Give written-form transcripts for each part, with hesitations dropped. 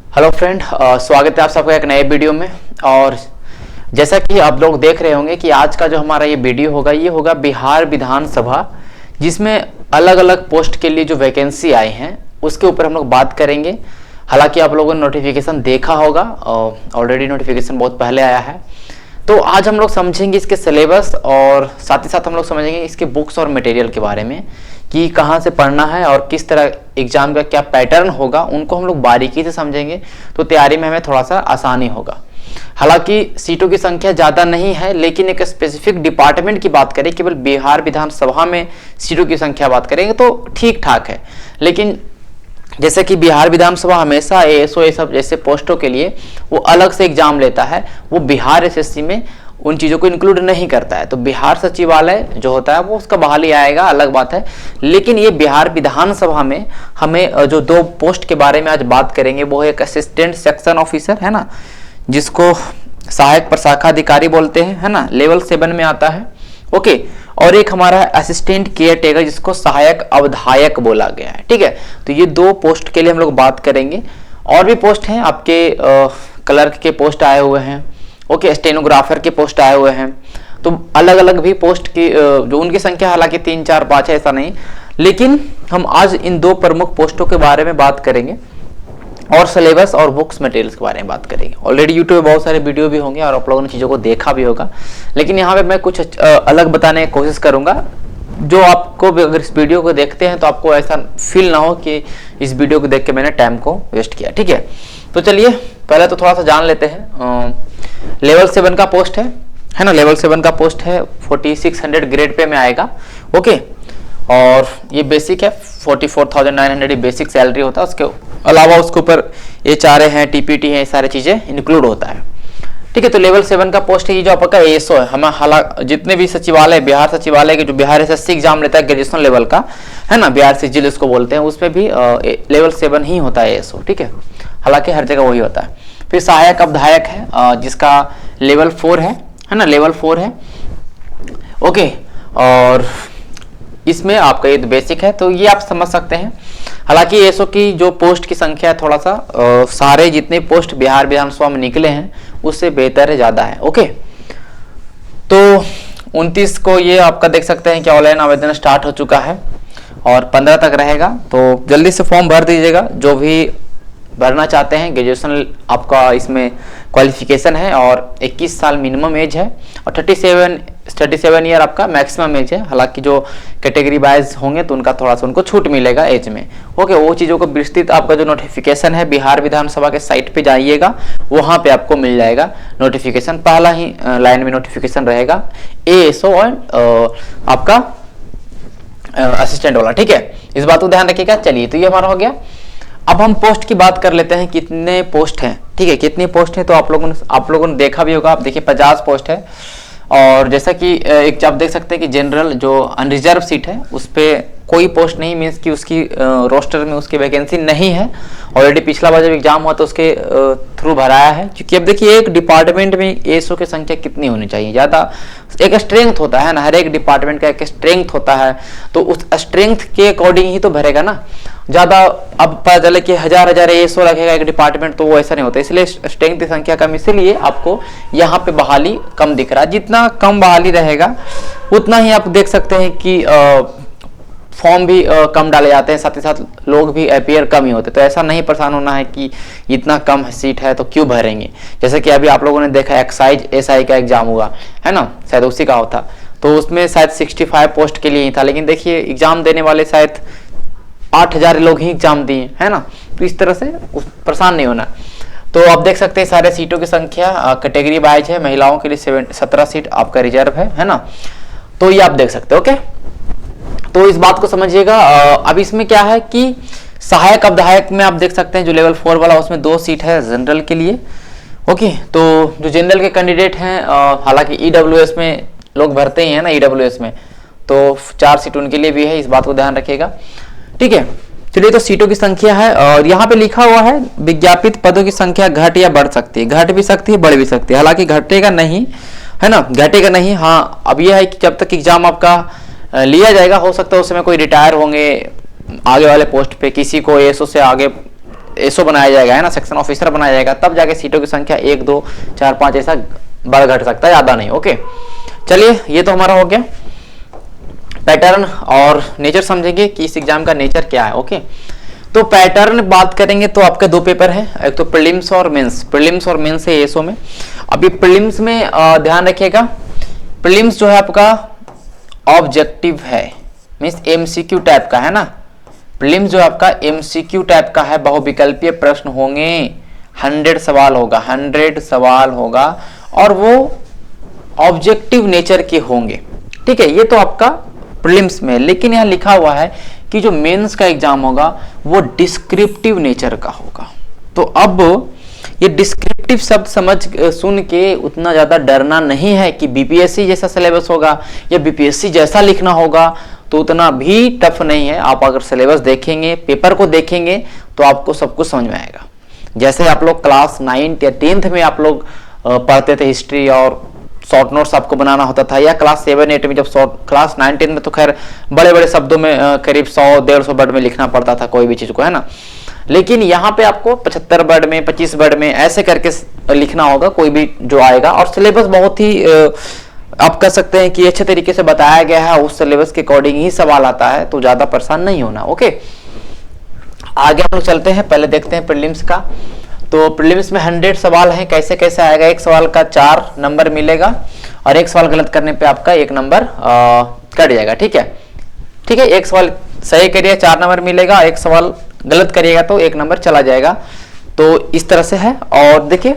Hello friend, स्वागत है आप सबका एक नए वीडियो में। और जैसा कि आप लोग देख रहे होंगे कि आज का जो हमारा ये वीडियो होगा ये होगा बिहार विधानसभा, जिसमें अलग अलग पोस्ट के लिए जो वैकेंसी आई हैं उसके ऊपर हम लोग बात करेंगे। हालांकि आप लोगों ने नोटिफिकेशन देखा होगा, ऑलरेडी नोटिफिकेशन बहुत पहले आया है। तो आज हम लोग समझेंगे इसके सिलेबस और साथ ही साथ हम लोग समझेंगे इसके बुक्स और मटेरियल के बारे में कि कहाँ से पढ़ना है और किस तरह एग्जाम का क्या पैटर्न होगा, उनको हम लोग बारीकी से समझेंगे तो तैयारी में हमें थोड़ा सा आसानी होगा। हालांकि सीटों की संख्या ज़्यादा नहीं है, लेकिन एक स्पेसिफिक डिपार्टमेंट की बात करें, केवल बिहार विधानसभा में सीटों की संख्या बात करेंगे तो ठीक ठाक है। लेकिन जैसे कि बिहार विधानसभा हमेशा एएसओ ये सब जैसे पोस्टों के लिए वो अलग से एग्जाम लेता है, वो बिहार एसएससी में उन चीज़ों को इंक्लूड नहीं करता है। तो बिहार सचिवालय जो होता है वो उसका बहाली आएगा, अलग बात है। लेकिन ये बिहार विधानसभा में हमें जो दो पोस्ट के बारे में आज बात करेंगे वो है एक असिस्टेंट सेक्शन ऑफिसर है ना, जिसको सहायक प्रशाखा अधिकारी बोलते हैं, है ना, लेवल 7 में आता है। ओके, और एक हमारा असिस्टेंट केयर टेकर जिसको सहायक अवधायक बोला गया है। ठीक है, तो ये दो पोस्ट के लिए हम लोग बात करेंगे। और भी पोस्ट हैं आपके, क्लर्क के पोस्ट आए हुए हैं, ओके, स्टेनोग्राफर के पोस्ट आए हुए हैं। तो अलग अलग भी पोस्ट की जो उनकी संख्या हालांकि 3, 4, 5 है, ऐसा नहीं, लेकिन हम आज इन दो प्रमुख पोस्टों के बारे में बात करेंगे और सिलेबस और बुक्स मटेरियल्स के बारे में बात करेंगे। ऑलरेडी यूट्यूब पे बहुत सारे वीडियो भी होंगे और आप लोगों ने चीज़ों को देखा भी होगा, लेकिन यहाँ पे मैं कुछ अलग बताने की कोशिश करूँगा जो आपको अगर इस वीडियो को देखते हैं तो आपको ऐसा फील ना हो कि इस वीडियो को देख के मैंने टाइम को वेस्ट किया। ठीक है, तो चलिए पहले तो थोड़ा सा जान लेते हैं। लेवल 7 का पोस्ट है ना, लेवल 7 का पोस्ट है, 4600 ग्रेड पे में आएगा। ओके, और ये बेसिक है, 44,900 बेसिक सैलरी होता है। उसके अलावा उसके ऊपर एचआरए हैं, टीपीटी है, सारी चीज़ें इंक्लूड होता है। ठीक है, तो लेवल 7 का पोस्ट है, ये जो आपका एएसओ है, हमें हालांकि जितने भी सचिवालय, बिहार सचिवालय के जो बिहार एसएससी एग्जाम लेता है ग्रेजुएशन लेवल का, है ना, बिहार सिजिल इसको बोलते हैं, उसमें भी लेवल 7 ही होता है एएसओ। ठीक है, हालांकि हर जगह वही होता है। फिर सहायक अवधायक है जिसका लेवल 4 है ना, लेवल 4 है। ओके, और इसमें आपका ये बेसिक है, तो ये आप समझ सकते हैं। हालांकि एएसओ की जो पोस्ट की संख्या है थोड़ा सा सारे जितने पोस्ट बिहार विधानसभा में निकले हैं उससे बेहतर है, ज़्यादा है। ओके, तो 29 को ये आपका देख सकते हैं कि ऑनलाइन आवेदन स्टार्ट हो चुका है और 15 तक रहेगा। तो जल्दी से फॉर्म भर दीजिएगा जो भी भरना चाहते हैं। ग्रेजुएशन आपका इसमें क्वालिफिकेशन है और 21 साल मिनिमम एज है और 37 ईयर आपका मैक्सिमम एज है। हालांकि जो कैटेगरी वाइज होंगे तो उनका थोड़ा सा उनको छूट मिलेगा एज में। ओके, वो चीज़ों को विस्तृत आपका जो नोटिफिकेशन है बिहार विधानसभा के साइट पे जाइएगा, वहाँ पे आपको मिल जाएगा नोटिफिकेशन। पहला ही लाइन में नोटिफिकेशन रहेगा एएसओ और आपका असिस्टेंट वाला। ठीक है, इस बात को ध्यान रखिएगा। चलिए, तो ये हमारा हो गया। अब हम पोस्ट की बात कर लेते हैं, कितने पोस्ट हैं। ठीक है, कितनी पोस्ट हैं तो आप लोगों ने देखा भी होगा। आप देखिए 50 पोस्ट है। और जैसा कि एक आप देख सकते हैं कि जनरल जो अनरिजर्व सीट है उस पर कोई पोस्ट नहीं, मीन्स कि उसकी रोस्टर में उसकी वैकेंसी नहीं है। ऑलरेडी पिछला बार जब एग्जाम हुआ तो उसके थ्रू भराया है। क्योंकि अब देखिए एक डिपार्टमेंट में एएसओ की संख्या कितनी होनी चाहिए, ज़्यादा एक स्ट्रेंथ होता है ना, हर एक डिपार्टमेंट का एक स्ट्रेंथ होता है, तो उस स्ट्रेंथ के अकॉर्डिंग ही तो भरेगा ना। ज़्यादा अब पता चले कि हजार एएसओ रखेगा एक डिपार्टमेंट, तो वो ऐसा नहीं होता। इसलिए स्ट्रेंथ की संख्या कम, इसीलिए आपको यहाँ पे बहाली कम दिख रहा है। जितना कम बहाली रहेगा उतना ही आप देख सकते हैं कि फॉर्म भी कम डाले जाते हैं, साथ ही साथ लोग भी अपीयर कम ही होते। तो ऐसा नहीं परेशान होना है कि इतना कम सीट है तो क्यों भरेंगे। जैसे कि अभी आप लोगों ने देखा एक्साइज एसआई का एग्जाम हुआ है ना, शायद उसी का होता, तो उसमें शायद 65 पोस्ट के लिए ही था, लेकिन देखिए एग्जाम देने वाले शायद 8000 लोग ही एग्जाम दिए, है ना। तो इस तरह से परेशान नहीं होना। तो आप देख सकते हैं सारे सीटों की संख्या कैटेगरी वाइज है। महिलाओं के लिए 17 सीट आपका रिजर्व है ना, तो ये आप देख सकते हैं। ओके, तो इस बात को समझिएगा। अब इसमें क्या है कि सहायक अवधायक में आप देख सकते हैं जो लेवल 4 वाला, उसमें 2 सीट है जनरल के लिए। ओके, तो जो जनरल के कैंडिडेट हैं, हालांकि ईडब्ल्यूएस में लोग भरते ही हैं ना, ईडब्ल्यूएस में, तो 4 सीट उनके लिए भी है, इस बात को ध्यान रखिएगा। ठीक है, चलिए, तो सीटों की संख्या है और यहाँ पे लिखा हुआ है विज्ञापित पदों की संख्या घट या बढ़ सकती है, घट भी सकती है, बढ़ भी सकती है। हालांकि घटेगा नहीं, है ना, घटेगा नहीं। हाँ, अब यह है कि जब तक एग्जाम आपका लिया जाएगा, हो सकता है उस समय कोई रिटायर होंगे आगे वाले पोस्ट पे, किसी को एएसओ से आगे एसओ बनाया जाएगा, है ना, सेक्शन ऑफिसर बनाया जाएगा, तब जाके सीटों की संख्या 1 2 4 5 ऐसा बढ़ घट सकता है, ज्यादा नहीं। ओके, चलिए ये तो हमारा हो गया पैटर्न और नेचर, समझेंगे कि इस एग्जाम का नेचर क्या है। ओके, तो पैटर्न बात करेंगे तो आपके दो पेपर है, एक तो प्रीलिम्स और मेंस। प्रीलिम्स और मेंस है एसओ में। अभी प्रीलिम्स में ध्यान रखिएगा, प्रीलिम्स जो है आपका ऑब्जेक्टिव है, मींस एमसीक्यू टाइप का है ना। प्रीलिम्स जो आपका एमसीक्यू टाइप का है, बहुविकल्पीय प्रश्न होंगे, 100 सवाल होगा, 100 सवाल होगा और वो ऑब्जेक्टिव नेचर के होंगे। ठीक है, ये तो आपका प्रीलिम्स में। लेकिन यहाँ लिखा हुआ है कि जो मेंस का एग्जाम होगा वो डिस्क्रिप्टिव नेचर का होगा। तो अब ये डिस्क्रिप्टिव शब्द सुन के उतना ज्यादा डरना नहीं है कि बीपीएससी जैसा सिलेबस होगा या बीपीएससी जैसा लिखना होगा, तो उतना भी टफ नहीं है। आप अगर सिलेबस देखेंगे, पेपर को देखेंगे तो आपको सब कुछ समझ में आएगा। जैसे आप लोग क्लास 9th या 10th में आप लोग पढ़ते थे हिस्ट्री और शॉर्ट नोट्स आपको बनाना होता था, या क्लास 7-8 में जब क्लास 9-10 में तो खैर बड़े बड़े शब्दों में करीब 100-150 वर्ड में लिखना पड़ता था कोई भी चीज को, है ना। लेकिन यहाँ पे आपको 75 वर्ड में, 25 वर्ड में ऐसे करके लिखना होगा कोई भी जो आएगा। और सिलेबस बहुत ही आप कह सकते हैं कि अच्छे तरीके से बताया गया है, उस सिलेबस के अकॉर्डिंग ही सवाल आता है, तो ज्यादा परेशान नहीं होना। ओके, आगे हम लोग चलते हैं, पहले देखते हैं प्रीलिम्स का। तो प्रीलिम्स में 100 सवाल हैं, कैसे कैसे आएगा। एक सवाल का 4 नंबर मिलेगा और एक सवाल गलत करने पे आपका 1 नंबर कट जाएगा। ठीक है, ठीक है, एक सवाल सही करिए 4 नंबर मिलेगा, एक सवाल गलत करिएगा तो 1 नंबर चला जाएगा। तो इस तरह से है। और देखिए,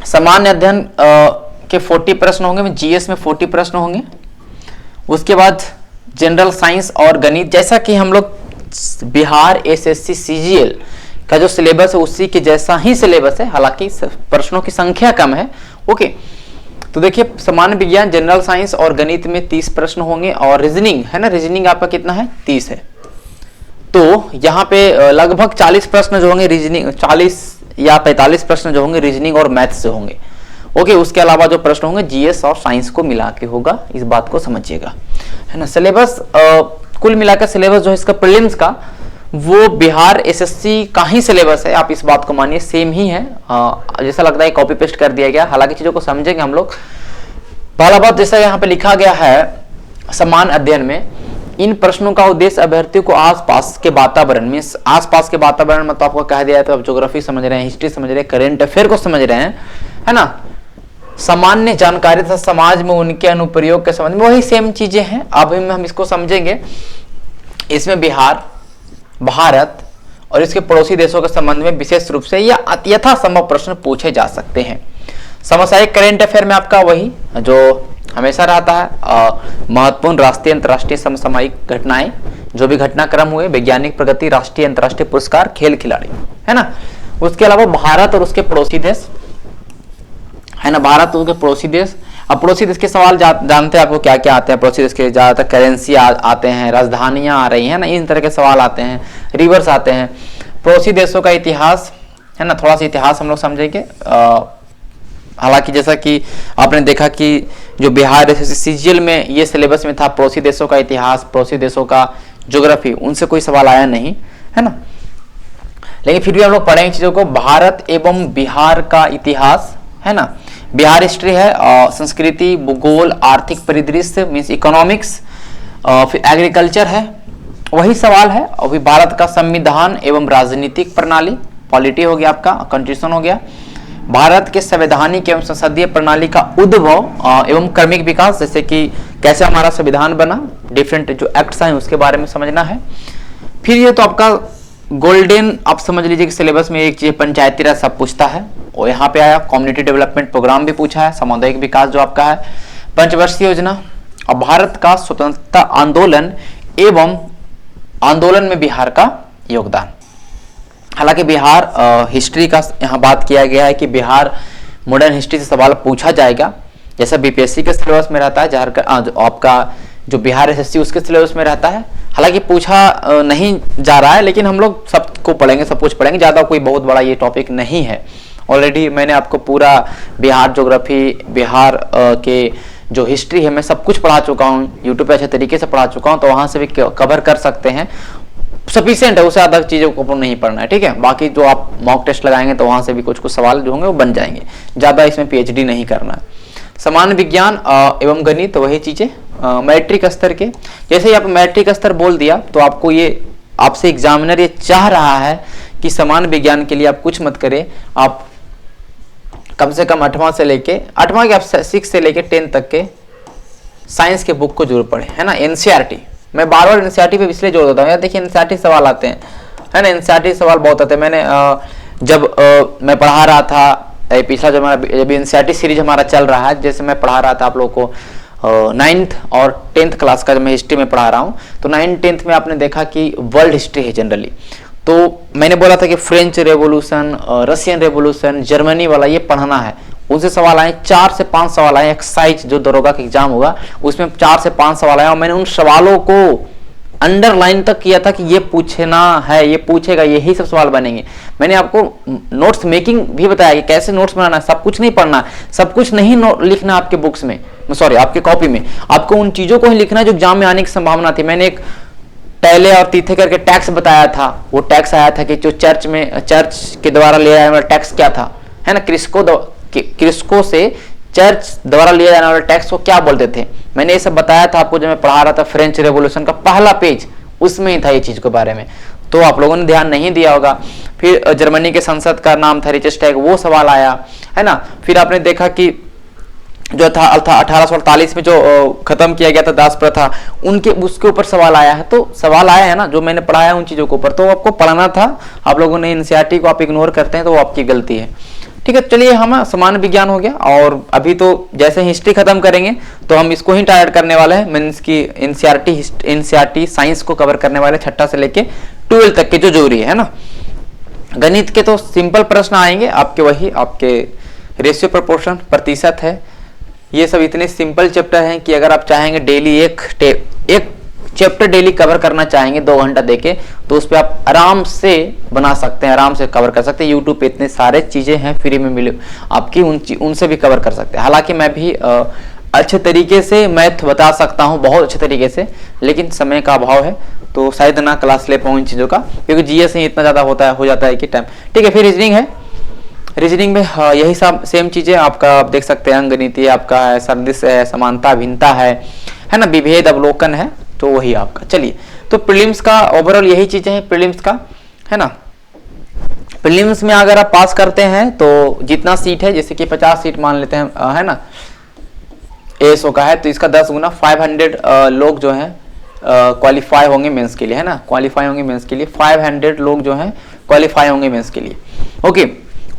सामान्य अध्ययन के 40 प्रश्न होंगे, जीएस में 40 प्रश्न होंगे। उसके बाद जनरल साइंस और गणित, जैसा कि हम लोग बिहार एसएससी सीजीएल का जो सिलेबस है उसी के जैसा ही सिलेबस है, हालांकि प्रश्नों की संख्या कम है। ओके, तो देखिए, सामान्य विज्ञान, जनरल साइंस और गणित में 30 प्रश्न होंगे और रीजनिंग है ना, रीजनिंग आपका कितना है, 30 है। तो यहाँ पे लगभग 40 प्रश्न जो होंगे रीजनिंग, 40 या 45 प्रश्न जो होंगे रीजनिंग और मैथ्स से होंगे। ओके, उसके अलावा जो प्रश्न होंगे जीएस और साइंस को मिला के होगा, इस बात को समझिएगा, है ना। सिलेबस कुल मिलाकर सिलेबस जो है इसका प्रीलिम्स का, वो बिहार एसएससी का ही सिलेबस है, आप इस बात को मानिए, सेम ही है। जैसा लगता है कॉपी पेस्ट कर दिया गया, हालांकि चीजों को समझेंगे हम लोग। पहला बात, जैसा यहाँ पे लिखा गया है समान अध्ययन में, इन प्रश्नों का उद्देश्य अभ्यर्थी को आसपास के वातावरण में, आसपास के वातावरण में तो आपको कह दिया है, तो आप ज्योग्राफी समझ रहे हैं, हिस्ट्री समझ रहे हैं, करेंट अफेयर को समझ रहे हैं, है ना, सामान्य जानकारी तथा समाज में उनके अनुप्रयोग के संबंध में, वही सेम चीजें हैं। अब हम इसको समझेंगे। इसमें बिहार, भारत और इसके पड़ोसी देशों के संबंध में विशेष रूप से या यथासंभव प्रश्न पूछे जा सकते हैं। समसामयिक करेंट अफेयर में आपका वही जो हमेशा रहता है, महत्वपूर्ण राष्ट्रीय अंतर्राष्ट्रीय समसामयिक घटनाएं, जो भी घटनाक्रम हुए, वैज्ञानिक प्रगति, राष्ट्रीय अंतर्राष्ट्रीय पुरस्कार, खेल खिलाड़ी, है ना। उसके अलावा भारत और उसके पड़ोसी देश, है ना, भारत और उसके पड़ोसी देश। अब पड़ोसी देश के सवाल जानते हैं आपको क्या क्या आते हैं पड़ोसी देश के, ज्यादातर करेंसी आते हैं, राजधानियां आ रही हैं ना, इन तरह के सवाल आते हैं, रिवर्स आते हैं। पड़ोसी देशों का इतिहास, है ना, थोड़ा सा इतिहास हम लोग समझेंगे। हालांकि जैसा कि आपने देखा कि जो बिहार सीजीएल में ये सिलेबस में था, पड़ोसी देशों का इतिहास, पड़ोसी देशों का ज्योग्राफी, उनसे कोई सवाल आया नहीं, है ना। लेकिन फिर भी हम लोग पढ़ेंगे चीजों को। भारत एवं बिहार का इतिहास, है ना, बिहार हिस्ट्री है, संस्कृति, भूगोल, आर्थिक परिदृश्य मीन्स इकोनॉमिक्स, फिर एग्रीकल्चर है, वही सवाल है। अभी भारत का संविधान एवं राजनीतिक प्रणाली, पॉलिटी हो गया आपका, कॉन्स्टिट्यूशन हो गया। भारत के संवैधानिक एवं संसदीय प्रणाली का उद्भव एवं क्रमिक विकास, जैसे कि कैसे हमारा संविधान बना, डिफरेंट जो एक्ट्स हैं उसके बारे में समझना है। फिर ये तो आपका गोल्डन, आप समझ लीजिए कि सिलेबस में एक चीज पंचायती राज सब पूछता है, और यहाँ पे आया कम्युनिटी डेवलपमेंट प्रोग्राम भी पूछा है, सामुदायिक विकास जो आपका है, पंचवर्षीय योजना, और भारत का स्वतंत्रता आंदोलन एवं आंदोलन में बिहार का योगदान। हालांकि बिहार हिस्ट्री का यहाँ बात किया गया है कि बिहार मॉडर्न हिस्ट्री से सवाल पूछा जाएगा, जैसा बीपीएससी के सिलेबस में रहता है, झारखंड आपका जो बिहार एसएससी उसके सिलेबस में रहता है। हालांकि पूछा नहीं जा रहा है, लेकिन हम लोग सबको पढ़ेंगे, सब कुछ पढ़ेंगे, ज्यादा कोई बहुत बड़ा ये टॉपिक नहीं है। ऑलरेडी मैंने आपको पूरा बिहार ज्योग्राफी, बिहार के जो हिस्ट्री है, मैं सब कुछ पढ़ा चुका हूँ, यूट्यूब पे अच्छे तरीके से पढ़ा चुका हूँ, तो वहां से भी कवर कर सकते हैं। सफिशिएंट है, उससे ज्यादा चीजों को नहीं पढ़ना है, ठीक है। बाकी जो आप मॉक टेस्ट लगाएंगे तो वहां से भी कुछ कुछ सवाल जो होंगे वो बन जाएंगे, ज्यादा इसमें पीएचडी नहीं करना है। सामान्य विज्ञान एवं गणित वही चीजें मैट्रिक स्तर के, जैसे ही आप मैट्रिक स्तर बोल दिया तो आपको ये आपसे एग्जामिनर ये चाह रहा है कि सामान्य विज्ञान के लिए आप कुछ मत करें, आप कम से कम 8वां के आप 6 से लेके 10 तक के साइंस के बुक को जरूर पढ़े, है ना। एनसीईआरटी, मैं बार बार एनसीईआरटी पे इसलिए जोर देता हूँ यार, देखिए एनसीईआरटी सवाल आते हैं, है ना। एनसीईआरटी सवाल बहुत आते हैं। मैंने जब मैं पढ़ा रहा था पिछला जो हमारा जब एनसीईआरटी सीरीज हमारा चल रहा है, जैसे मैं पढ़ा रहा था आप लोगों को 9th और 10th क्लास का, जब मैं हिस्ट्री में पढ़ा रहा हूँ तो 9th 10th में आपने देखा कि वर्ल्ड हिस्ट्री है जनरली, तो मैंने बोला था कि French revolution, Russian revolution, Germany वाला ये पढ़ना है। उनसे सवाल आए, 4 से 5 सवाल आए। एक्साइज जो दरोगा का एग्जाम होगा उसमें 4 से 5 सवाल आए और मैंने उन सवालों को अंडरलाइन तक किया था कि ये पूछना है, ये पूछेगा, यही सब सवाल बनेंगे। मैंने आपको नोट्स मेकिंग भी बताया कि कैसे नोट्स बनाना है, सब कुछ नहीं पढ़ना, सब कुछ नहीं लिखना आपके बुक्स में, सॉरी आपके कॉपी में, आपको उन चीजों को ही लिखना है जो एग्जाम में आने की संभावना थी। मैंने एक टैले और तीथे करके टैक्स बताया था, वो टैक्स आया था कि जो चर्च के द्वारा लिया जाने वाला टैक्स क्या था, है ना। क्रिस्को से चर्च द्वारा लिया जाने वाला टैक्स को क्या बोलते थे, मैंने ये सब बताया था आपको जब मैं पढ़ा रहा था। फ्रेंच रेवोल्यूशन का पहला पेज उसमें ही था ये चीज के बारे में, तो आप लोगों ने ध्यान नहीं दिया होगा। फिर जर्मनी के संसद का नाम था रिचस्टैग, वो सवाल आया, है ना। फिर आपने देखा कि जो था 1848 में जो खत्म किया गया था दास प्रथा, उनके उसके ऊपर सवाल आया है। तो सवाल आया है ना, जो मैंने पढ़ाया उन चीजों के ऊपर, तो आपको पढ़ना था। आप लोगों ने एनसीईआरटी को आप इग्नोर करते हैं तो वो आपकी गलती है, ठीक है। चलिए, हम सामान्य विज्ञान हो गया और अभी तो जैसे हिस्ट्री खत्म करेंगे तो हम इसको ही टारगेट करने वाले हैं, मीन्स की एनसीईआरटी साइंस को कवर करने वाले 6 से लेके 12 तक के जो जरूरी है ना। गणित के तो सिंपल प्रश्न आएंगे आपके, वही आपके रेशियो प्रोपोर्शन प्रतिशत है, ये सब इतने सिंपल चैप्टर हैं कि अगर आप चाहेंगे डेली एक चैप्टर डेली कवर करना चाहेंगे 2 घंटा देके, तो उस पर आप आराम से बना सकते हैं, आराम से कवर कर सकते हैं। यूट्यूब पे इतने सारे चीजें हैं फ्री में मिले आपकी, उनसे भी कवर कर सकते हैं। हालांकि मैं भी अच्छे तरीके से मैथ बता सकता हूँ, बहुत अच्छे तरीके से, लेकिन समय का अभाव है तो शायद ना क्लास ले पाऊँ इन चीजों का, क्योंकि जीएस ही इतना ज्यादा हो जाता है कि टाइम, ठीक है। फिर रीजनिंग है, रीजनिंग में यही सब सेम चीजें आपका, आप देख सकते हैं अंकगणितीय आपका है, सदिश है, समानता भिन्नता है ना, विभेद अवलोकन है, तो वही आपका। चलिए, तो प्रीलिम्स का ओवरऑल यही चीजें हैं प्रीलिम्स का, है ना। प्रीलिम्स में अगर आप पास करते हैं तो जितना सीट है, जैसे कि 50 सीट मान लेते हैं, है ना, एएसओ का है, तो इसका 10 गुना 500 लोग जो है क्वालिफाई होंगे मेंस के लिए, है ना, क्वालिफाई होंगे मेंस के लिए। 500 लोग जो है क्वालिफाई होंगे मेंस के लिए, ओके।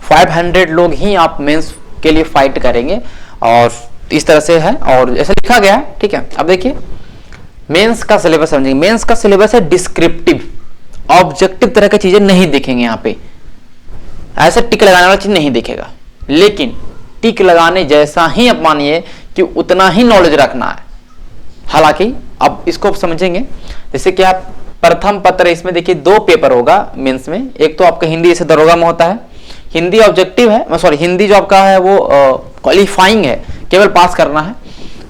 500 लोग ही आप मेंस के लिए फाइट करेंगे और इस तरह से है, और ऐसा लिखा गया है, ठीक है। अब देखिए मेंस का सिलेबस समझेंगे। मेंस का सिलेबस है डिस्क्रिप्टिव, ऑब्जेक्टिव तरह की चीजें नहीं दिखेंगे यहाँ पे, ऐसा टिक लगाने वाला चीज नहीं दिखेगा, लेकिन टिक लगाने जैसा ही आप मानिए कि उतना ही नॉलेज रखना है। हालांकि अब इसको समझेंगे, जैसे कि आप प्रथम पत्र, इसमें देखिए 2 पेपर होगा मेंस में। एक तो आपका हिंदी जैसे दरोगा में होता है, हिंदी ऑब्जेक्टिव है, सॉरी हिंदी जो आपका है वो क्वालिफाइंग है, केवल पास करना है।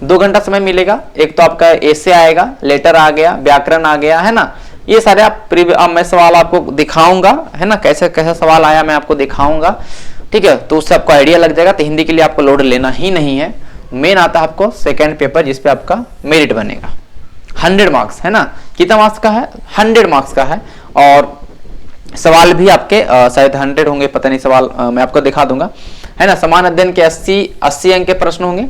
2 घंटा समय मिलेगा। एक तो आपका एसे आएगा, लेटर आ गया, व्याकरण आ गया, है ना, ये सारे अब मैं सवाल आपको दिखाऊंगा, है ना, कैसे कैसे सवाल आया मैं आपको दिखाऊंगा, ठीक है। तो उससे आपको आइडिया लग जाएगा। तो हिंदी के लिए आपको लोड लेना ही नहीं है। मेन आता है आपको सेकेंड पेपर, जिसपे आपका मेरिट बनेगा 100 मार्क्स, है ना। कितना मार्क्स का है? 100 मार्क्स का है। और सवाल भी आपके शायद 100 होंगे, पता नहीं, सवाल मैं आपको दिखा दूंगा, है ना। समान अध्ययन के 80 अंक के प्रश्न होंगे,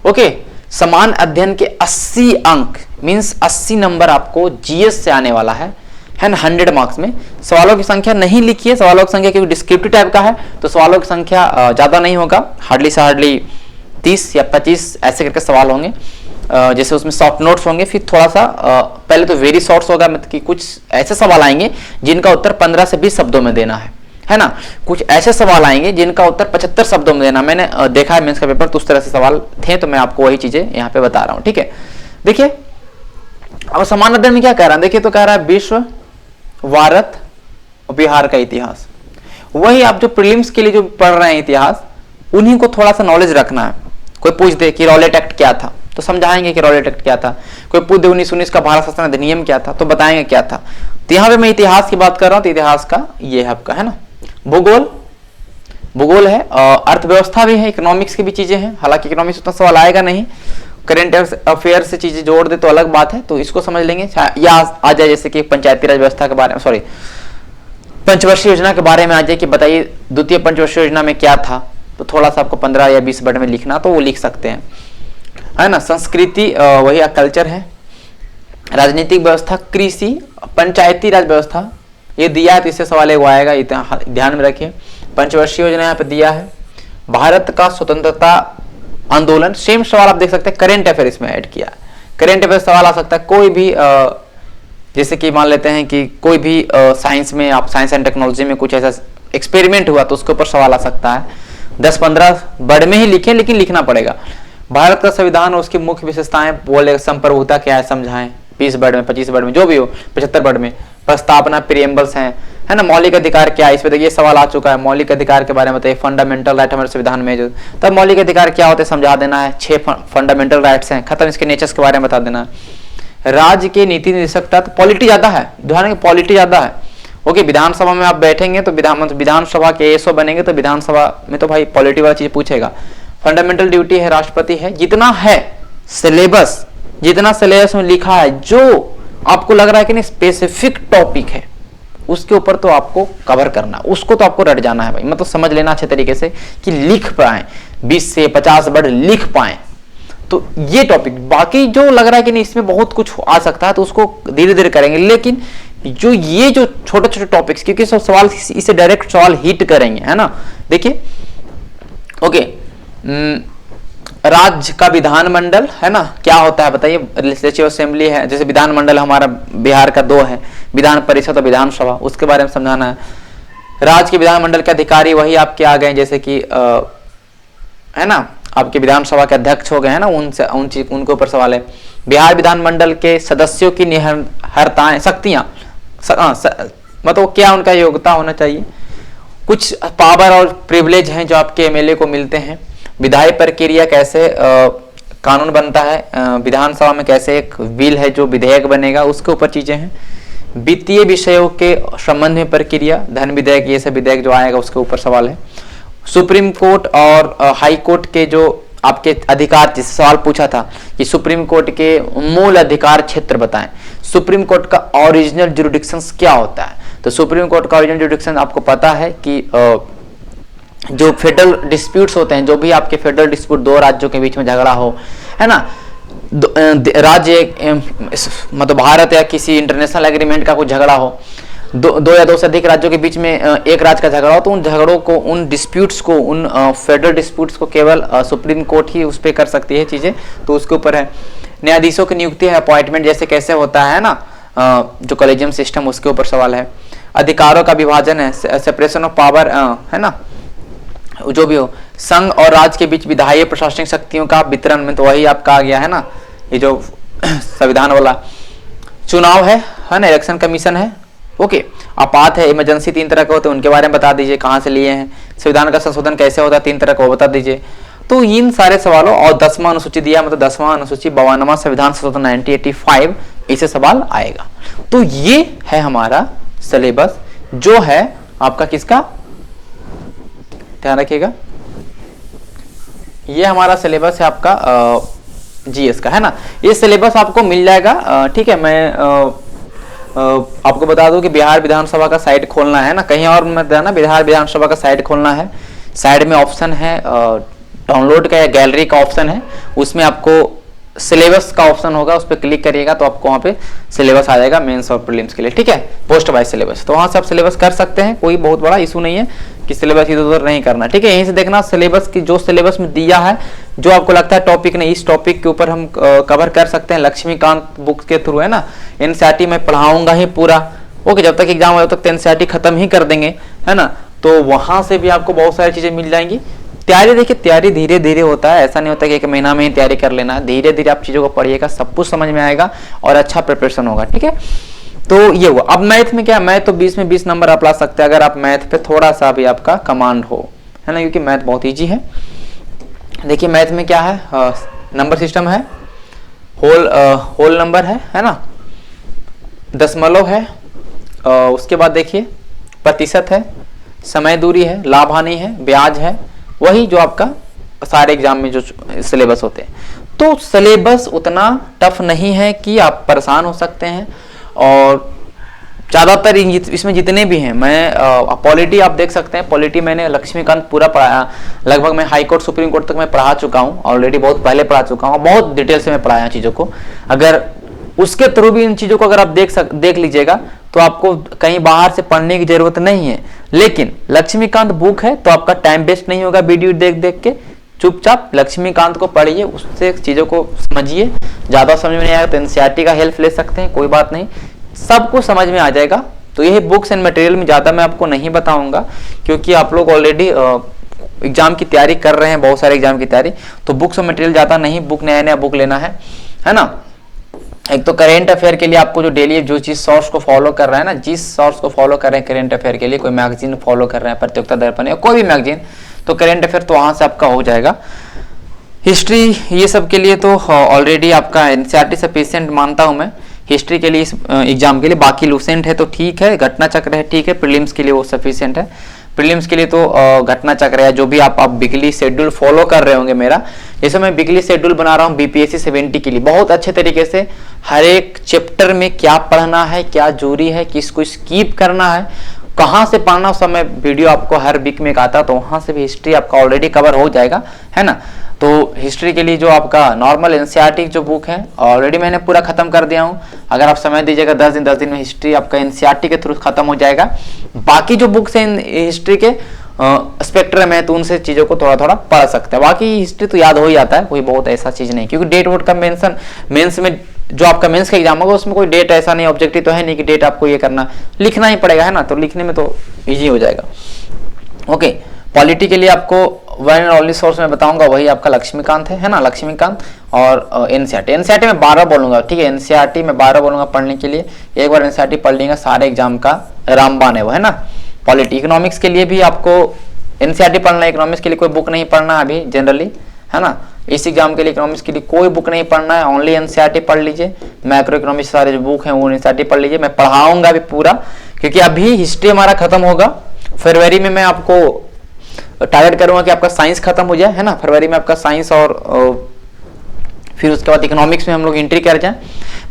ओके। समान अध्ययन के 80 अंक मींस 80 नंबर आपको जीएस से आने वाला है ना, 100 मार्क्स में। सवालों की संख्या नहीं लिखी है, सवालों की संख्या क्योंकि डिस्क्रिप्टिव टाइप का है, तो सवालों की संख्या ज्यादा नहीं होगा, हार्डली से हार्डली 30 या 25 ऐसे करके सवाल होंगे। जैसे उसमें शॉर्ट नोट्स होंगे, फिर थोड़ा सा पहले तो वेरी शॉर्ट्स होगा, मतलब कि कुछ ऐसे सवाल आएंगे जिनका उत्तर 15 से 20 शब्दों में देना है ना। कुछ ऐसे सवाल आएंगे जिनका उत्तर 75 शब्दों में देना। मैंने देखा है मेंस का पेपर, तो उस तरह से सवाल थे, तो मैं आपको वही चीजें यहाँ पे बता रहा हूँ, ठीक है। देखिए अब समान अध्ययन में क्या कह रहा है, देखिए तो कह रहा है विश्व, भारत और बिहार का इतिहास। वही आप जो प्रीलिम्स के लिए जो पढ़ रहे हैं इतिहास, उन्हीं को थोड़ा सा नॉलेज रखना है। कोई पूछ दे कि रॉलेट एक्ट क्या था, तो समझाएंगे कि रॉलेट एक्ट क्या था। कोई पूछे 1919 का भारत शासन अधिनियम क्या था, तो बताएंगे क्या था। तो यहाँ पे मैं इतिहास की बात कर रहा हूँ, तो इतिहास का ये है आपका, है ना। भूगोल, भूगोल है, अर्थव्यवस्था भी है, इकोनॉमिक्स की भी चीजें हैं। हालांकि इकोनॉमिक्स उतना सवाल आएगा नहीं, करेंट अफेयर से चीजें जोड़ दे तो अलग बात है, तो इसको समझ लेंगे। या आ जाए जैसे कि पंचायती राज व्यवस्था के बारे में, सॉरी पंचवर्षीय योजना के बारे में आ जाए कि बताइए द्वितीय पंचवर्षीय योजना में क्या था, तो थोड़ा सा आपको 15 या 20 वर्ड में लिखना, तो वो लिख सकते हैं, है ना। संस्कृति वही कल्चर है। राजनीतिक व्यवस्था, कृषि, पंचायती राज व्यवस्था ये दिया है, तो इससे सवाल एगो आएगा, इतना ध्यान में रखिए। पंचवर्षीय योजना यहाँ पे दिया है। भारत का स्वतंत्रता आंदोलन, सेम सवाल आप देख सकते हैं। करेंट अफेयर इसमें ऐड किया, करेंट अफेयर सवाल आ सकता है। कोई भी जैसे कि मान लेते हैं कि कोई भी साइंस में, आप साइंस एंड टेक्नोलॉजी में कुछ ऐसा एक्सपेरिमेंट हुआ तो उसके ऊपर सवाल आ सकता है। 10-15 वर्ड में ही लिखें, लेकिन लिखना पड़ेगा। भारत का संविधान और उसकी मुख्य विशेषताएं बोले, संप्रभुता क्या है समझाएं, 20 वर्ड में, 25 वर्ड में, जो भी हो, 75 वर्ड में। प्रस्तावना, प्रियम्बल्स हैं, है ना। मौलिक अधिकार क्या है, इस पे देखिए सवाल आ चुका है। मौलिक अधिकार के बारे में बताइए, फंडामेंटल राइट हमारे संविधान में जो, तब मौलिक अधिकार क्या होते हैं समझा देना है। 6 फंडामेंटल राइट्स हैं, खत्म। इसके नेचर्स के बारे में बता देना है। राज्य के नीति निर्देशक तत्व, पॉलिटी ज्यादा है, ध्यान रखें पॉलिटी ज्यादा है। ओके, विधानसभा में आप बैठेंगे तो विधानसभा के एसओ बनेंगे तो विधानसभा में तो भाई पॉलिटी वाला चीज पूछेगा। फंडामेंटल ड्यूटी है, राष्ट्रपति है। जितना है सिलेबस, जितना सिलेबस में लिखा है, जो आपको लग रहा है कि नहीं स्पेसिफिक टॉपिक है, उसके ऊपर तो आपको कवर करना, उसको तो आपको रट जाना है भाई, मतलब समझ लेना अच्छे तरीके से कि लिख पाए, 20 से 50 वर्ड लिख पाए, तो ये टॉपिक। बाकी जो लग रहा है कि नहीं इसमें बहुत कुछ आ सकता है, तो उसको धीरे धीरे करेंगे। लेकिन जो ये जो छोटे छोटे टॉपिक्स, क्योंकि सब सवाल इसे डायरेक्ट सवाल हिट करेंगे, है ना। देखिए ओके, राज्य का विधानमंडल, है ना, क्या होता है बताइए। लेजिस्लेटिव असेंबली है, जैसे विधानमंडल हमारा बिहार का 2 है, विधान परिषद और विधानसभा, उसके बारे में समझाना है। राज्य के विधानमंडल के अधिकारी वही आपके आ गए, जैसे कि है ना, आपके विधानसभा के अध्यक्ष हो गए, हैं ना, उनके ऊपर सवाल है। बिहार विधानमंडल के सदस्यों की निहरताएं, शक्तियां, मतलब क्या उनका योग्यता होना चाहिए। कुछ पावर और प्रिविलेज हैं जो आपके एमएलए को मिलते हैं। विधायी प्रक्रिया कैसे कानून बनता है, विधानसभा में कैसे एक बिल है जो विधेयक बनेगा, उसके ऊपर चीजें हैं। वित्तीय विषयों के संबंध में प्रक्रिया, धन विधेयक, ये सब विधेयक जो आएगा उसके ऊपर सवाल है। सुप्रीम कोर्ट और हाई कोर्ट के जो आपके अधिकार, जिससे सवाल पूछा था कि सुप्रीम कोर्ट के मूल अधिकार क्षेत्र बताएं। सुप्रीम कोर्ट का ओरिजिनल जुरिडिक्शन क्या होता है, तो सुप्रीम कोर्ट का ओरिजिनल जुरिडिक्शन आपको पता है कि जो फेडरल डिस्प्यूट्स होते हैं, जो भी आपके फेडरल डिस्प्यूट 2 राज्यों के बीच में झगड़ा हो, है ना, राज्य मतलब भारत या किसी इंटरनेशनल एग्रीमेंट का कुछ झगड़ा हो, 2 या 2 से अधिक राज्यों के बीच में एक राज्य का झगड़ा हो, तो उन झगड़ों को, उन डिस्प्यूट्स को, उन फेडरल डिस्प्यूट्स को केवल सुप्रीम कोर्ट ही उस पर कर सकती है चीजें, तो उसके ऊपर है। न्यायाधीशों की नियुक्ति है, अपॉइंटमेंट जैसे कैसे होता है ना, जो कॉलेजियम सिस्टम, उसके ऊपर सवाल है। अधिकारों का विभाजन है, सेपरेशन ऑफ पावर, है ना, जो भी हो। संघ और राज्य के बीच विधायी प्रशासनिक शक्तियों का वितरण में, तो वही आपका आ गया, है ना, ये जो संविधान वाला। चुनाव है ना, इलेक्शन कमीशन है। ओके, आपात है, इमरजेंसी 3 तरह के होते हैं, उनके बारे में बता दीजिए, कहाँ से लिए हैं। संविधान का संशोधन कैसे होता है, 3 तरह का, वो बता दीजिए। तो इन सारे सवालों, और 10वां अनुसूची दिया, मतलब 10वां अनुसूची 52वां संविधान संशोधन 1985, इसे सवाल आएगा। तो ये है हमारा सिलेबस, जो है आपका किसका, ध्यान रखिएगा, ये हमारा सिलेबस है आपका जीएस का, है ना। ये सिलेबस आपको मिल जाएगा, ठीक है। मैं आपको बता दूं कि बिहार विधानसभा का साइट खोलना है ना, कहीं और मत जाना, बिहार विधानसभा का साइट खोलना है। साइड में ऑप्शन है डाउनलोड का या गैलरी का ऑप्शन है, उसमें आपको सिलेबस का ऑप्शन होगा, उस पर क्लिक करिएगा तो आपको वहाँ पे सिलेबस आ जाएगा मेंस और प्रीलिम्स के लिए, ठीक है, पोस्ट वाइज सिलेबस। तो वहाँ से आप सिलेबस कर सकते हैं, कोई बहुत बड़ा इशू नहीं है कि सिलेबस इधर उधर नहीं करना, ठीक है। यहीं से देखना सिलेबस की, जो सिलेबस में दिया है, जो आपको लगता है टॉपिक नहीं, इस टॉपिक के ऊपर हम कवर कर सकते हैं लक्ष्मीकांत बुक के थ्रू, है ना। एनसीईआरटी में पढ़ाऊंगा ही पूरा, ओके, जब तक एग्जाम हो तब तक एनसीईआरटी खत्म ही कर देंगे, है ना। तो वहां से भी आपको बहुत सारी चीजें मिल जाएंगी। तैयारी देखिए, तैयारी धीरे धीरे होता है, ऐसा नहीं होता कि 1 महीना में ही तैयारी कर लेना है। धीरे धीरे आप चीजों को पढ़िएगा, सब कुछ समझ में आएगा और अच्छा प्रिपरेशन होगा, ठीक है। तो ये हुआ। अब मैथ में क्या, मैथ तो 20 में 20 नंबर आप ला सकते हैं अगर आप मैथ पे थोड़ा सा भी आपका कमांड हो, है ना, क्योंकि मैथ बहुत ईजी है। देखिए मैथ में क्या है, नंबर सिस्टम है, होल नंबर है ना, दशमलव है, उसके बाद देखिए प्रतिशत है, समय दूरी है, लाभ हानि है, ब्याज है, वही जो आपका सारे एग्जाम में जो सिलेबस होते हैं। तो सिलेबस उतना टफ नहीं है कि आप परेशान हो सकते हैं। और ज़्यादातर इसमें जितने भी हैं, मैं पॉलिटी आप देख सकते हैं, पॉलिटी मैंने लक्ष्मीकांत पूरा पढ़ाया, लगभग मैं हाई कोर्ट सुप्रीम कोर्ट तक मैं पढ़ा चुका हूँ ऑलरेडी, बहुत पहले पढ़ा चुका हूँ, बहुत डिटेल से मैं पढ़ाया चीज़ों को। अगर उसके थ्रू भी इन चीज़ों को अगर आप देख लीजिएगा तो आपको कहीं बाहर से पढ़ने की जरूरत नहीं है। लेकिन लक्ष्मीकांत बुक है तो आपका टाइम वेस्ट नहीं होगा वीडियो देख देख के, चुपचाप लक्ष्मीकांत को पढ़िए, उससे चीज़ों को समझिए। ज़्यादा समझ में नहीं आएगा तो एनसीईआरटी का हेल्प ले सकते हैं, कोई बात नहीं, सब कुछ समझ में आ जाएगा। तो यही बुक्स एंड मटेरियल में ज़्यादा मैं आपको नहीं बताऊंगा, क्योंकि आप लोग ऑलरेडी एग्जाम की तैयारी कर रहे हैं, बहुत सारे एग्जाम की तैयारी, तो बुक्स और मटेरियल ज़्यादा नहीं, बुक नया नया बुक लेना है ना। एक तो करेंट अफेयर के लिए आपको जो डेली जो जिस सोर्स को फॉलो कर रहे हैं ना, जिस सोर्स को फॉलो कर रहे हैं करेंट अफेयर के लिए, कोई मैगजीन फॉलो कर रहे हैं, प्रतियोगिता दर्पण या कोई भी मैगजीन, तो करेंट अफेयर तो वहाँ से आपका हो जाएगा। हिस्ट्री ये सब के लिए तो ऑलरेडी आपका एनसीईआरटी सफिशिएंट मानता हूँ मैं हिस्ट्री के लिए, इस एग्जाम के लिए। बाकी लूसेंट है तो ठीक है, घटना चक्र है ठीक है, प्रीलिम्स के लिए वो सफिशिएंट है। प्रीलिम्स के लिए तो घटना चक्र है, जो भी आप वीकली शेड्यूल फॉलो कर रहे होंगे मेरा, जैसे मैं वीकली शेड्यूल बना रहा हूँ बीपीएससी 70 के लिए, बहुत अच्छे तरीके से हर एक चैप्टर में क्या पढ़ना है, क्या जरूरी है, किसको स्किप करना है, कहाँ से पढ़ना, उस समय वीडियो आपको हर वीक में आता है, तो वहाँ से भी हिस्ट्री आपका ऑलरेडी कवर हो जाएगा, है ना। तो हिस्ट्री के लिए जो आपका नॉर्मल एनसीईआरटी जो बुक है ऑलरेडी मैंने पूरा खत्म कर दिया हूँ। अगर आप समय दीजिएगा 10 दिन में हिस्ट्री आपका एनसीईआरटी के थ्रू खत्म हो जाएगा। बाकी जो बुक्स हैं हिस्ट्री के स्पेक्ट्रम है तो उनसे चीज़ों को थोड़ा थोड़ा पढ़ सकते हैं, बाकी हिस्ट्री तो याद हो ही आता है, कोई बहुत ऐसा चीज़ नहीं, क्योंकि डेट वोट का मेंशन मेंस में जो आपका मेंस का एग्जाम होगा उसमें कोई डेट ऐसा नहीं, ऑब्जेक्टिव तो है नहीं कि डेट आपको ये करना, लिखना ही पड़ेगा, है ना, तो लिखने में तो ईजी हो जाएगा। ओके, पॉलिटी के लिए आपको वन एंड ओनली सोर्स में बताऊंगा वही आपका लक्ष्मीकांत है ना, लक्ष्मीकांत और एनसीईआरटी में 12 बोलूंगा, ठीक है, एनसीईआरटी में 12 बोलूंगा पढ़ने के लिए। एक बार एनसीईआरटी पढ़ लेंगे, सारे एग्जाम का रामबान है वो, है ना। पॉलिटी इकोनॉमिक्स के लिए भी आपको एनसीईआरटी पढ़ना है, इकोनॉमिक्स के लिए कोई बुक नहीं पढ़ना अभी जनरली, है ना। इस एग्जाम के लिए इकोनॉमिक्स के लिए कोई बुक नहीं पढ़ना है, ओनली एनसीईआरटी पढ़ लीजिए। मैक्रो इकोनॉमिक्स सारे जो बुक हैं वो एनसीईआरटी पढ़ लीजिए, मैं पढ़ाऊंगा अभी पूरा, क्योंकि अभी हिस्ट्री हमारा खत्म होगा। फरवरी में मैं आपको टारगेट करूंगा कि आपका साइंस खत्म हो जाए, है ना, फरवरी में आपका साइंस और फिर उसके बाद इकोनॉमिक्स में हम लोग एंट्री कर जाए।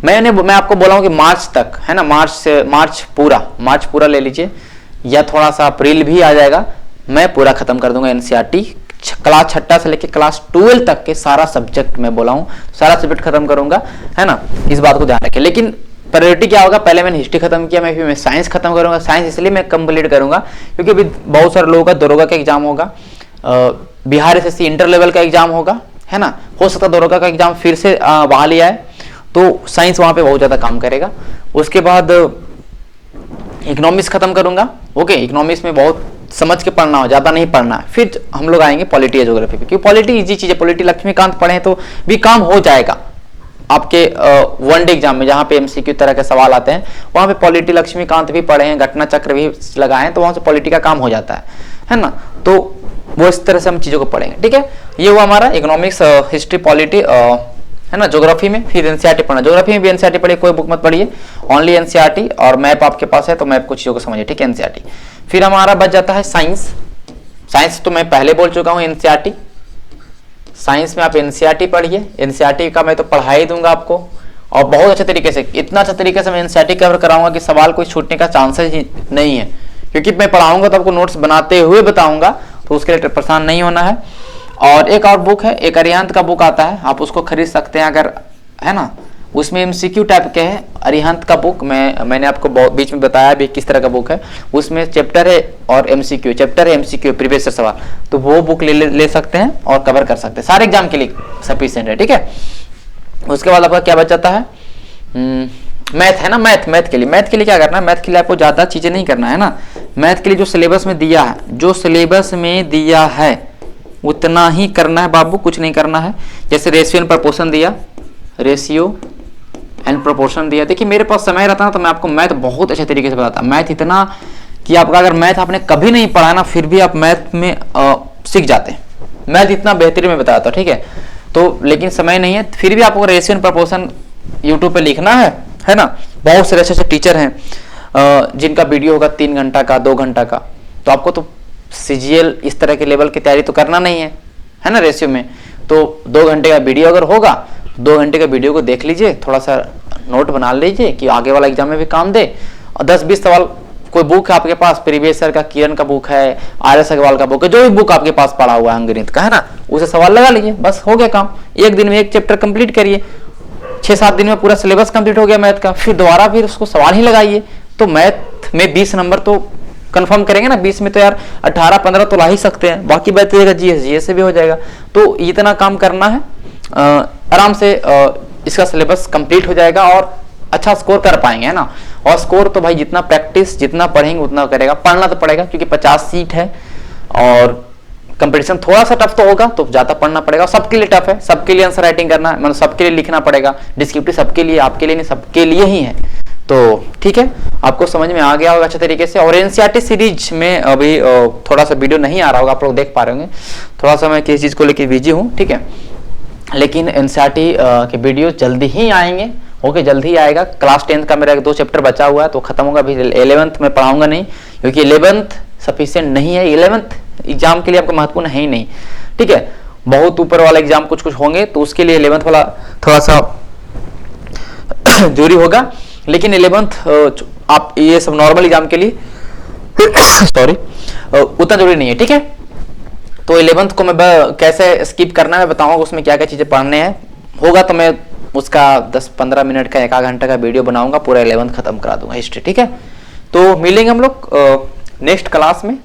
मैं आपको बोला हूँ कि मार्च तक, है ना, मार्च पूरा ले लीजिए, या थोड़ा सा अप्रैल भी आ जाएगा, मैं पूरा खत्म कर दूंगा एनसीईआरटी। क्लास 6 से लेकर क्लास 12 तक के सारा सब्जेक्ट मैं बोला हूँ, सारा सब्जेक्ट खत्म करूंगा, है ना, इस बात को ध्यान रखें। लेकिन प्रायोरिटी क्या होगा, पहले मैंने हिस्ट्री खत्म किया, मैं फिर मैं साइंस खत्म करूंगा। साइंस इसलिए मैं कंप्लीट करूंगा क्योंकि अभी बहुत सारे लोगों का दरोगा का एग्जाम होगा, बिहार एसएससी इंटर लेवल का एग्जाम होगा, है ना, हो सकता है दरोगा का एग्जाम फिर से बहाली आए, तो साइंस वहां पे बहुत ज्यादा काम करेगा। उसके बाद इकोनॉमिक्स खत्म करूंगा। ओके, इकोनॉमिक्स में बहुत समझ के पढ़ना हो, ज्यादा नहीं पढ़ना है। फिर हम लोग आएंगे पॉलिटी या ज्योग्राफी पे, क्योंकि पॉलिटी इजी चीज है, पॉलिटी लक्ष्मीकांत पढ़े तो भी काम हो जाएगा आपके वनडे एग्जाम में, जहां पे एमसीक्यू तरह के सवाल आते हैं, वहां पे पॉलिटी लक्ष्मीकांत भी पढ़े हैं, घटना चक्र भी लगाए हैं, तो वहां से पॉलिटी का काम हो जाता है ना। तो वो इस तरह से हम चीजों को पढ़ेंगे, ठीक है। ये हुआ हमारा इकोनॉमिक्स, हिस्ट्री, पॉलिटी, है ना। ज्योग्राफी में फिर एनसीईआरटी पढ़ना, ज्योग्राफी में भी एनसीईआरटी पढ़िए, कोई बुक मत पढ़िए, ओनली एनसीईआरटी, और मैप आपके पास है तो मैप कुछ चीजों को समझिए, ठीक है, एनसीईआरटी। फिर हमारा बच जाता है साइंस। साइंस तो मैं पहले बोल चुका हूँ एनसीईआरटी, साइंस में आप एनसीईआरटी पढ़िए, एनसीईआरटी का मैं तो पढ़ा ही दूंगा आपको, और बहुत अच्छे तरीके से, इतना अच्छा तरीके से मैं एनसीईआरटी कवर कराऊंगा कि सवाल कोई छूटने का चांसेस ही नहीं है, क्योंकि मैं पढ़ाऊंगा तो आपको नोट्स बनाते हुए बताऊंगा, तो उसके लिए परेशान नहीं होना है। और एक और बुक है, एक अरिहंत का बुक आता है, आप उसको खरीद सकते हैं अगर, है ना, उसमें एमसीक्यू टाइप के है अरिहंत का बुक। मैंने आपको बीच में बताया भी किस तरह का बुक है, उसमें चैप्टर है और एमसीक्यू, चैप्टर है एमसीक्यू, प्रीवियस सवाल, तो वो बुक ले सकते हैं और कवर कर सकते हैं, सारे एग्जाम के लिए सफिशिएंट है, ठीक है। उसके बाद आपका क्या बच जाता है, मैथ, है ना। मैथ के लिए क्या करना है, मैथ के लिए आपको ज्यादा चीजें नहीं करना है ना। मैथ के लिए जो सिलेबस में दिया है, उतना ही करना है बाबू, कुछ नहीं करना है। जैसे रेशियो एंड प्रोपोर्शन दिया, रेशियो एंड प्रोपोर्शन दिया, देखिए मेरे पास समय रहता ना तो मैं आपको मैथ बहुत अच्छे तरीके से बताता। मैथ इतना कि आपका अगर मैथ आपने कभी नहीं पढ़ा ना, फिर भी आप मैथ में सीख जाते हैं। मैथ इतना बेहतरीन में बताता, ठीक है। तो लेकिन समय नहीं है, फिर भी आपको रेशियो एंड प्रोपोर्शन यूट्यूब पे लिखना है ना। बहुत सारे अच्छे अच्छे टीचर हैं जिनका वीडियो होगा 3 घंटा का, 2 घंटा का। तो आपको तो सीजीएल इस तरह के लेवल की तैयारी तो करना नहीं है ना रेशियो में। तो 2 घंटे का वीडियो अगर होगा, 2 घंटे का वीडियो को देख लीजिए, थोड़ा सा नोट बना लीजिए कि आगे वाला एग्जाम में भी काम दे। और 10-20 सवाल, कोई बुक है आपके पास, प्रीवियस ईयर का किरण का बुक है, आर.एस. अग्रवाल का बुक है, जो भी बुक आपके पास पड़ा हुआ है अंकगणित का, है ना, उसे सवाल लगा लीजिए, बस हो गया काम। एक दिन में एक चैप्टर कंप्लीट करिए, 6-7 दिन में पूरा सिलेबस कंप्लीट हो गया मैथ का। फिर दोबारा फिर उसको सवाल ही लगाइए। तो मैथ में 20 नंबर तो कंफर्म करेंगे ना, 20 में तो यार 18-15 तो ला ही सकते हैं, बाकी बचेगा जीएस से भी हो जाएगा। तो इतना काम करना है, आराम से इसका सिलेबस कंप्लीट हो जाएगा और अच्छा स्कोर कर पाएंगे, है ना। और स्कोर तो भाई जितना प्रैक्टिस, जितना पढ़ेंगे उतना करेगा। पढ़ना तो पड़ेगा क्योंकि 50 सीट है और कंपटीशन थोड़ा सा टफ तो होगा, तो ज्यादा पढ़ना पड़ेगा। सबके लिए टफ है, सबके लिए आंसर राइटिंग करना है, मतलब सबके लिए लिखना पड़ेगा। डिस्क्रिप्टिव सबके लिए, आपके लिए नहीं, सबके लिए ही है। तो ठीक है, आपको समझ में आ गया होगा अच्छे तरीके से। और एनसीईआरटी सीरीज में अभी थोड़ा सा वीडियो नहीं आ रहा होगा, आप लोग देख पा रहे होंगे, थोड़ा सा मैं किसी चीज को लेकर बिजी हूँ, ठीक है। लेकिन एनसीईआरटी के वीडियो जल्दी ही आएंगे, ओके, जल्दी ही आएगा। क्लास 10 का मेरा 2 चैप्टर बचा हुआ है तो खत्म होगा। अभी 11th में पढ़ाऊंगा नहीं, क्योंकि 11th सफिशिएंट नहीं है। 11th एग्जाम के लिए आपको महत्वपूर्ण है ही नहीं, ठीक है। बहुत ऊपर वाला एग्जाम कुछ कुछ होंगे तो उसके लिए 11th वाला थोड़ा सा जरूरी होगा। लेकिन 11th आप ये सब नॉर्मल एग्जाम के लिए सॉरी उतना जरूरी नहीं है, ठीक है। तो 11th को मैं कैसे स्किप करना है बताऊंगा, उसमें क्या क्या चीजें पढ़ने हैं। होगा तो मैं उसका 10-15 मिनट का, 1 घंटा का वीडियो बनाऊंगा, पूरा 11th खत्म करा दूंगा हिस्ट्री, ठीक है। तो मिलेंगे हम लोग नेक्स्ट क्लास में।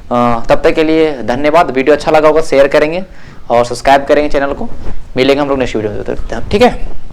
तब तक के लिए धन्यवाद। वीडियो अच्छा लगा होगा शेयर करेंगे और सब्सक्राइब करेंगे चैनल को। मिलेंगे हम लोग नेक्स्ट वीडियो में, ठीक है।